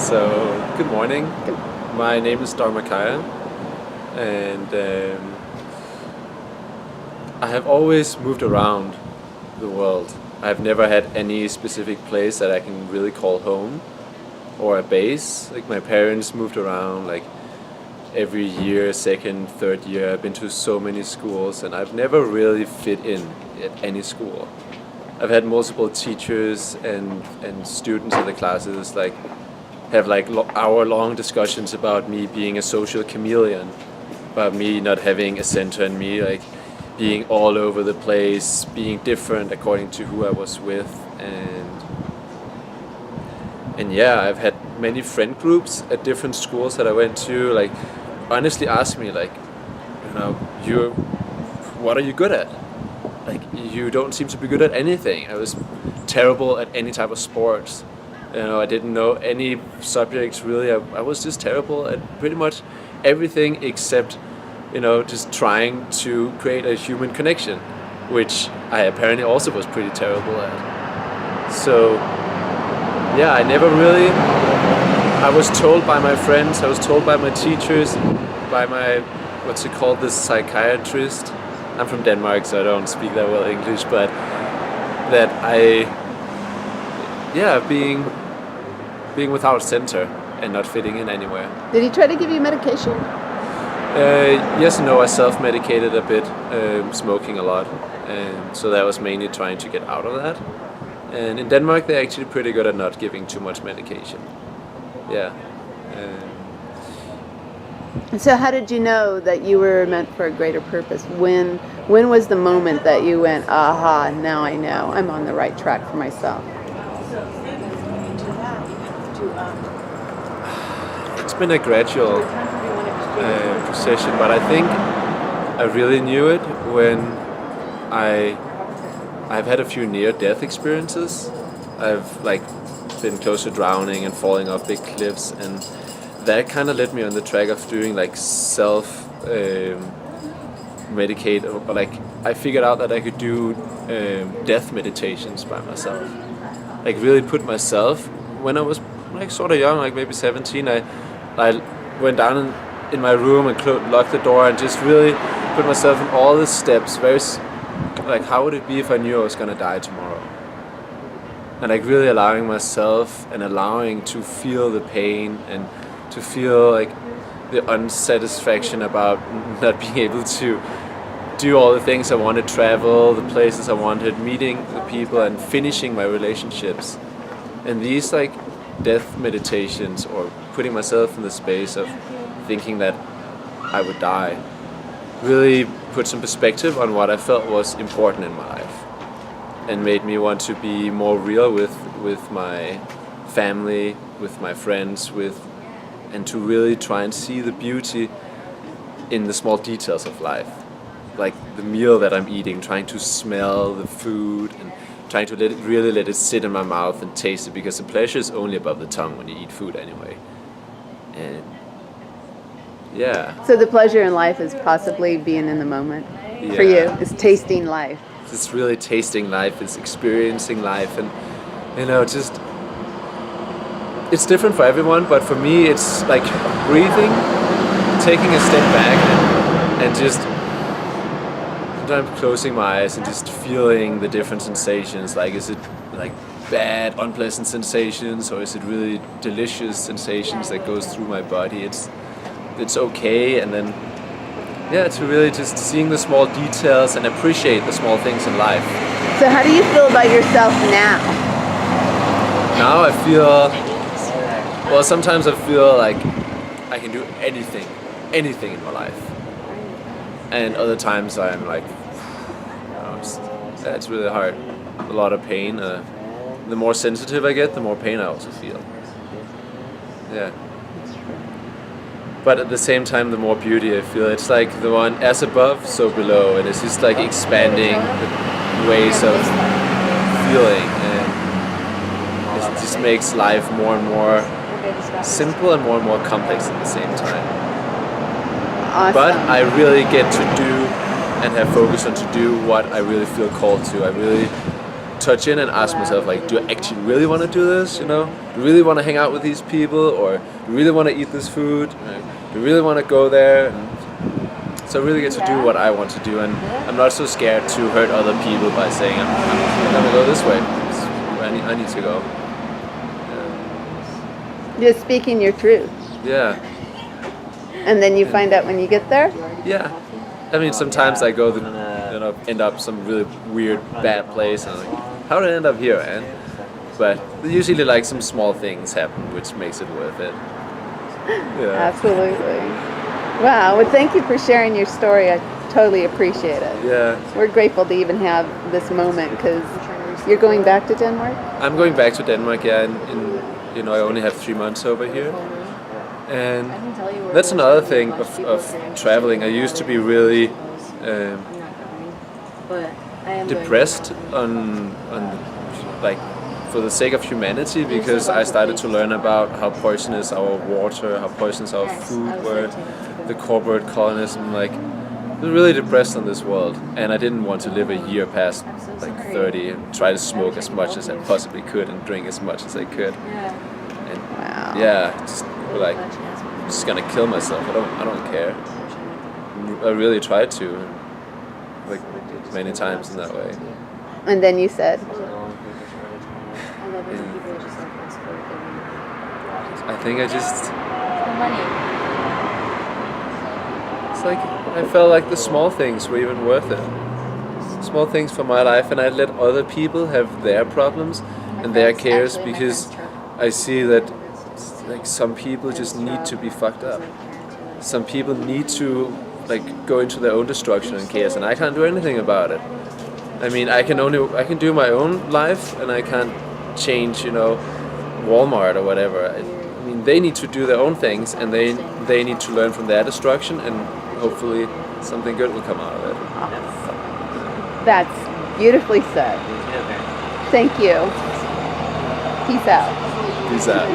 So, good morning. My name is Dharmakaya, and I have always moved around the world. I've never had any specific place that I can really call home or a base. Like, my parents moved around like every year, second, third year. I've been to so many schools, and I've never really fit in at any school. I've had multiple teachers and students in the classes have hour-long discussions about me being a social chameleon, about me not having a center in me, like being all over the place, being different according to who I was with, and yeah, I've had many friend groups at different schools that I went to, like honestly ask me what are you good at? Like, you don't seem to be good at anything. I was terrible at any type of sports. I didn't know any subjects really. I was just terrible at pretty much everything except, just trying to create a human connection, which I apparently also was pretty terrible at. So, yeah, I was told by my friends, I was told by my teachers, by my, this psychiatrist. I'm from Denmark, so I don't speak that well English, but that being without center and not fitting in anywhere. Did he try to give you medication? Yes and no. I self-medicated a bit, smoking a lot, and so that was mainly trying to get out of that. And in Denmark, they're actually pretty good at not giving too much medication. Yeah. So how did you know that you were meant for a greater purpose? When was the moment that you went, aha, now I know, I'm on the right track for myself? It's been a gradual procession, but I think I really knew it when I've had a few near-death experiences. I've been close to drowning and falling off big cliffs, and that kind of led me on the track of doing self medicate, or I figured out that I could do death meditations by myself. Really put myself, when I was sort of young, maybe 17, I went down in my room and locked the door and just really put myself in all the steps, very how would it be if I knew I was gonna die tomorrow? And really allowing myself and allowing to feel the pain and to feel the unsatisfaction about not being able to do all the things I wanted, travel, the places I wanted, meeting the people and finishing my relationships. And these death meditations, or putting myself in the space of thinking that I would die, really put some perspective on what I felt was important in my life, and made me want to be more real with my family, with my friends, and to really try and see the beauty in the small details of life. Like the meal that I'm eating, trying to smell the food and trying to really let it sit in my mouth and taste it, because the pleasure is only above the tongue when you eat food anyway. And yeah. So the pleasure in life is possibly being in the moment for you, is tasting life. It's really tasting life, it's experiencing life, and just, it's different for everyone, but for me it's breathing, taking a step back and just sometimes closing my eyes and just feeling the different sensations. Is it bad, unpleasant sensations, or is it really delicious sensations that goes through my body? It's okay, and then to really just seeing the small details and appreciate the small things in life. So how do you feel about yourself now? Now I feel, sometimes I feel like I can do anything in my life. And other times I'm it's really hard. A lot of pain. The more sensitive I get, the more pain I also feel. Yeah. But at the same time, the more beauty I feel. It's the one as above, so below, and it's just expanding the ways of feeling, and it just makes life more and more simple and more complex at the same time. Awesome. But I really get to do and have focus on to do what I really feel called to. I really touch in and ask myself, like, do I actually really want to do this? You know, do I really want to hang out with these people, or do I really want to eat this food? Do I really want to go there? And so I really get to do what I want to do, and I'm not so scared to hurt other people by saying I'm gonna go this way. I need to go. Just speaking your truth. Yeah. And then you find out when you get there? Yeah. I mean, sometimes I go, end up some really weird, bad place, and I'm like, how did I end up here, man? But usually, like, some small things happen, which makes it worth it. Yeah. Absolutely. Wow. Well, thank you for sharing your story. I totally appreciate it. Yeah. We're grateful to even have this moment, because you're going back to Denmark? I'm going back to Denmark, yeah, and I only have 3 months over here. And that's another thing of traveling. I used to be really depressed on like, for the sake of humanity, because I started to learn about how poisonous our water, how poisonous our food were, the corporate colonialism. Like, I was really depressed on this world, and I didn't want to live a year past like 30 and try to smoke as much as I possibly could and drink as much as I could. And Wow. yeah, like, I'm just gonna kill myself. I don't care. I really tried to, like, many times in that way. And then you said? I think I just, it's like, I felt like the small things were even worth it. Small things for my life, and I let other people have their problems and their cares, because I see that, like, some people just need to be fucked up. Some people need to, like, go into their own destruction and chaos, and I can't do anything about it. I mean, I can do my own life, and I can't change, Walmart or whatever. I mean, they need to do their own things, and they need to learn from their destruction, and hopefully something good will come out of it. That's beautifully said. Thank you. Peace out. Peace out.